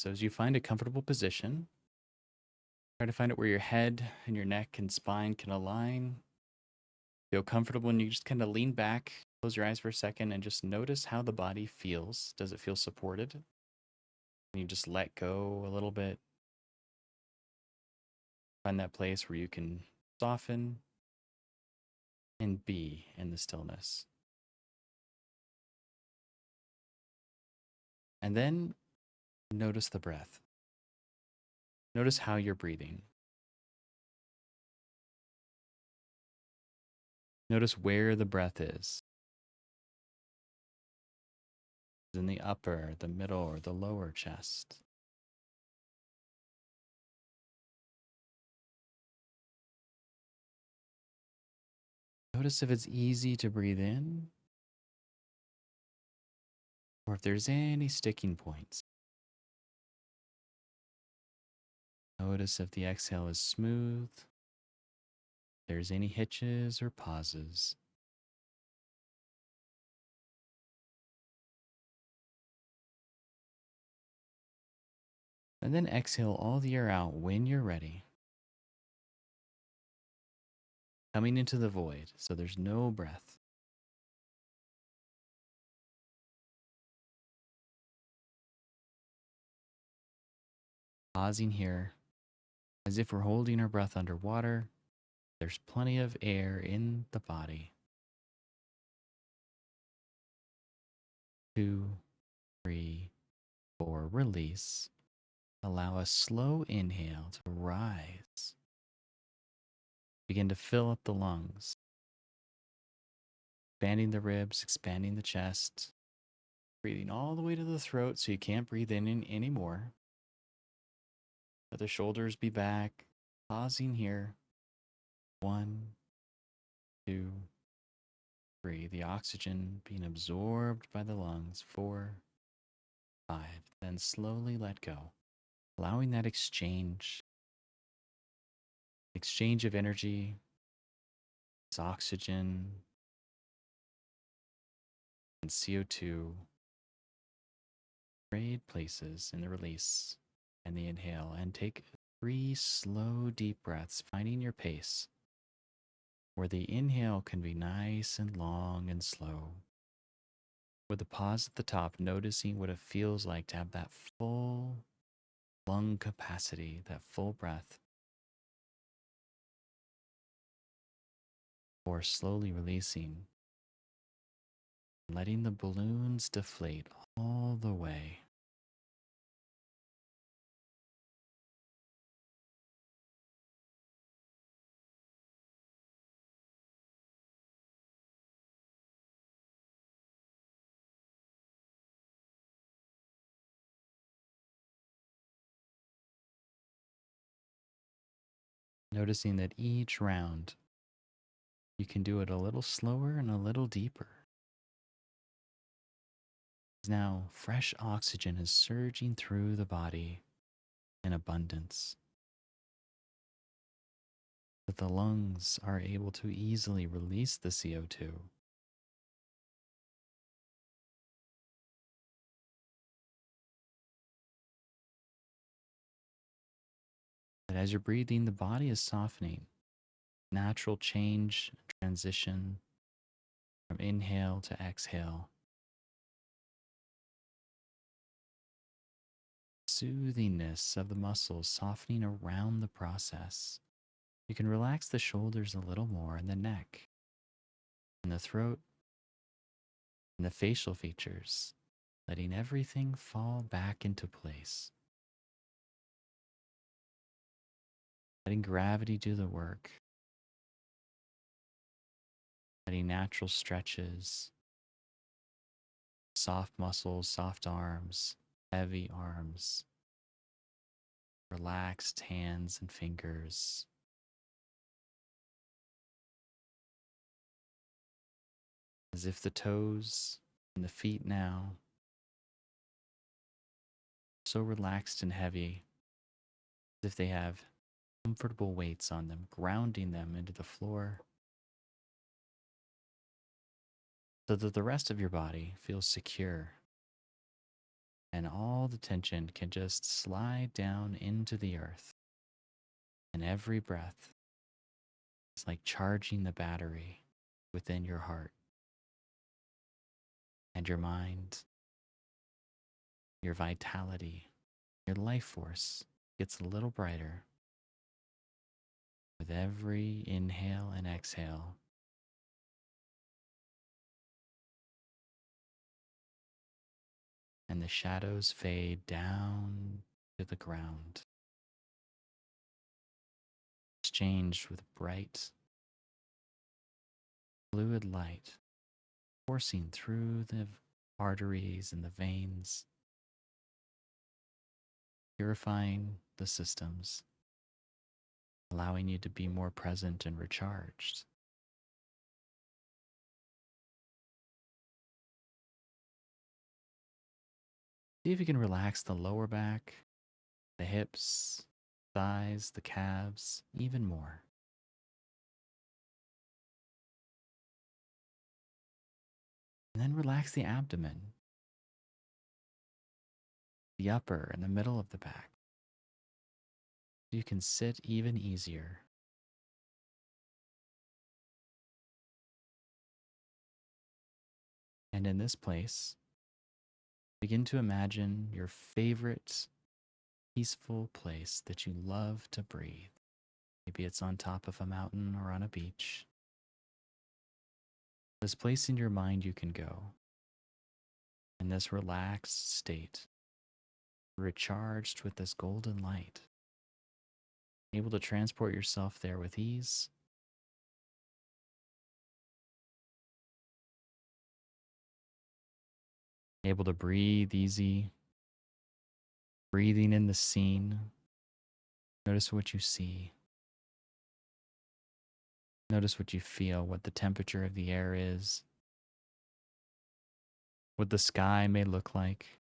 So as you find a comfortable position, try to find it where your head and your neck and spine can align. Feel comfortable and you just kind of lean back, close your eyes for a second, and just notice how the body feels. Does it feel supported? And you just let go a little bit. Find that place where you can soften and be in the stillness. And then notice the breath. Notice how you're breathing. Notice where the breath is. In the upper, the middle, or the lower chest. Notice if it's easy to breathe in or if there's any sticking points. Notice if the exhale is smooth, if there's any hitches or pauses. And then exhale all the air out when you're ready. Coming into the void, so there's no breath. Pausing here, as if we're holding our breath underwater. There's plenty of air in the body. 2, 3, 4, release. Allow a slow inhale to rise. Begin to fill up the lungs, expanding the ribs, expanding the chest, breathing all the way to the throat so you can't breathe in anymore. Let the shoulders be back. Pausing here. 1, 2, 3. The oxygen being absorbed by the lungs. 4, 5. Then slowly let go. Allowing that exchange of energy, this oxygen and CO2, trade places in the release and the inhale, and take 3 slow, deep breaths, finding your pace, where the inhale can be nice and long and slow. With the pause at the top, noticing what it feels like to have that full lung capacity, that full breath. Or slowly releasing, letting the balloons deflate all the way. Noticing that each round, you can do it a little slower and a little deeper. Now, fresh oxygen is surging through the body in abundance. That the lungs are able to easily release the CO2. That as you're breathing, the body is softening. Natural change, transition from inhale to exhale. Soothingness of the muscles softening around the process. You can relax the shoulders a little more and the neck and the throat and the facial features, letting everything fall back into place. Letting gravity do the work. Letting natural stretches, soft muscles, soft arms, heavy arms, relaxed hands and fingers. As if the toes and the feet now so relaxed and heavy, as if they have comfortable weights on them, grounding them into the floor, so that the rest of your body feels secure And all the tension can just slide down into the earth. And every breath is like charging the battery within your heart and your mind, your vitality, your life force gets a little brighter with every inhale and exhale. And the shadows fade down to the ground, exchanged with bright, fluid light coursing through the arteries and the veins, purifying the systems, allowing you to be more present and recharged. See if you can relax the lower back, the hips, thighs, the calves, even more. And then relax the abdomen, the upper and the middle of the back. You can sit even easier. And in this place, begin to imagine your favorite peaceful place that you love to breathe. Maybe it's on top of a mountain or on a beach. This place in your mind you can go in this relaxed state, recharged with this golden light, able to transport yourself there with ease. Able to breathe easy, breathing in the scene. Notice what you see. Notice what you feel, what the temperature of the air is, what the sky may look like.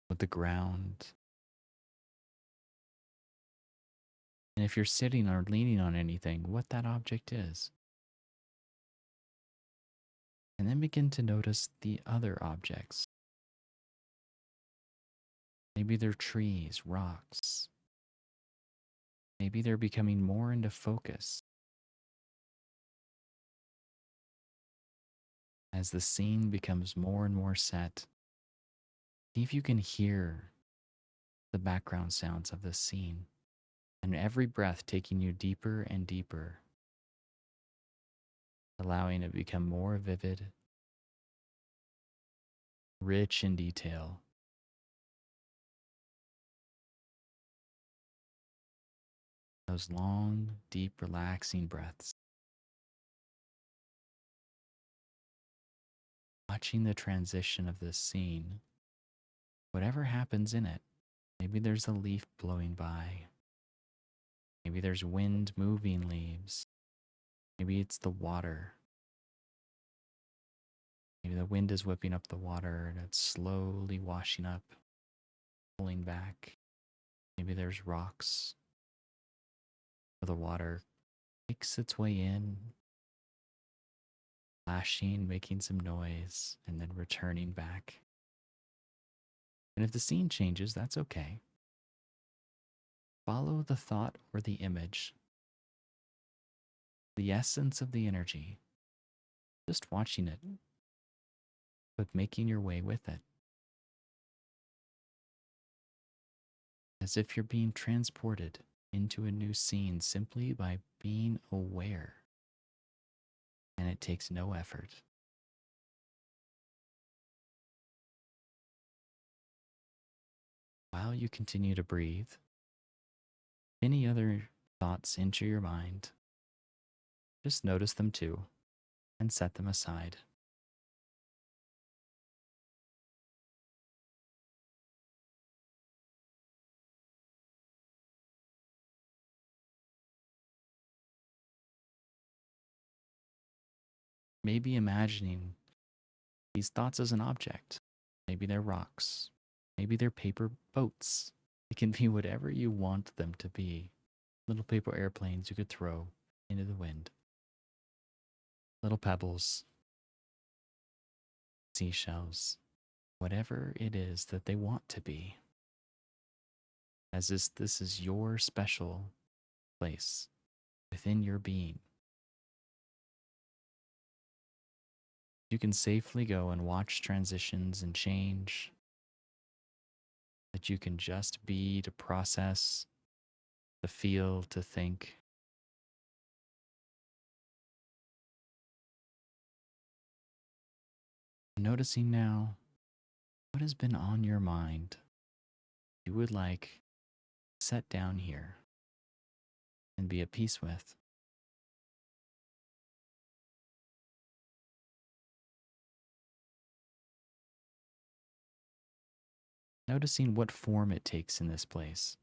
What the ground. And if you're sitting or leaning on anything, what that object is. And then begin to notice the other objects. Maybe they're trees, rocks. Maybe they're becoming more into focus as the scene becomes more and more set. See if you can hear the background sounds of this scene, and every breath taking you deeper and deeper, allowing it to become more vivid, rich in detail. Those long, deep, relaxing breaths. Watching the transition of this scene, whatever happens in it. Maybe there's a leaf blowing by. Maybe there's wind moving leaves. Maybe it's the water. Maybe the wind is whipping up the water and it's slowly washing up, pulling back. Maybe there's rocks where the water makes its way in, flashing, making some noise, and then returning back. And if the scene changes, that's okay. Follow the thought or the image, the essence of the energy, just watching it, but making your way with it. As if you're being transported into a new scene simply by being aware. And it takes no effort. While you continue to breathe, any other thoughts enter your mind, just notice them too and set them aside. Maybe imagining these thoughts as an object. Maybe they're rocks. Maybe they're paper boats. It can be whatever you want them to be. Little paper airplanes you could throw into the wind. little pebbles, seashells, whatever it is that they want to be, as this is your special place within your being. You can safely go and watch transitions and change, that you can just be, to process, to feel, to think. Noticing now what has been on your mind you would like set down here and be at peace with. Noticing what form it takes in this place,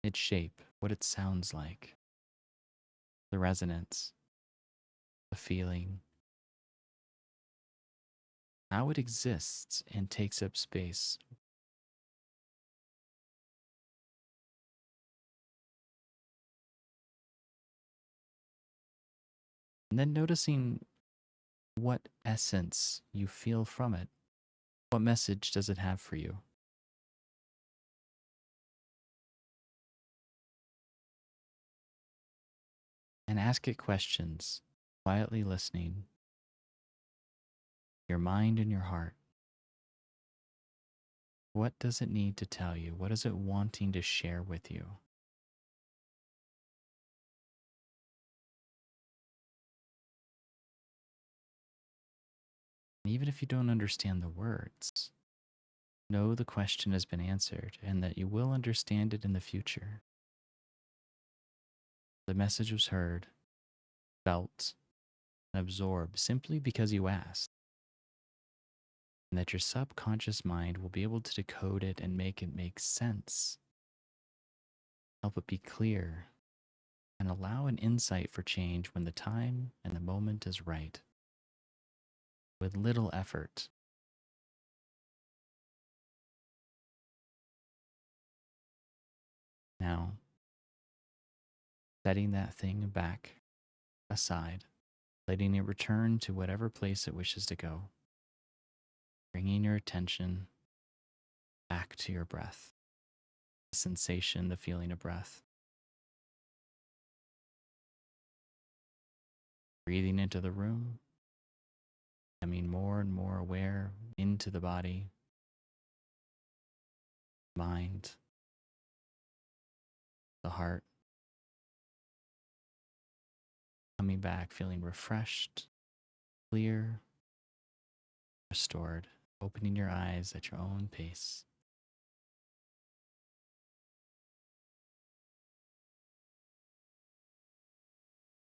its shape, what it sounds like, the resonance, the feeling, how it exists and takes up space. And then noticing what essence you feel from it. What message does it have for you? And ask it questions, quietly listening, your mind and your heart. What does it need to tell you? What is it wanting to share with you? And even if you don't understand the words, know the question has been answered and that you will understand it in the future. The message was heard, felt, and absorbed simply because you asked. And that your subconscious mind will be able to decode it and make it make sense. Help it be clear and allow an insight for change when the time and the moment is right. With little effort. Now, setting that thing back aside, letting it return to whatever place it wishes to go, bringing your attention back to your breath, the sensation, the feeling of breath. Breathing into the room, becoming more and more aware into the body, mind, the heart. Coming back, feeling refreshed, clear, restored, opening your eyes at your own pace.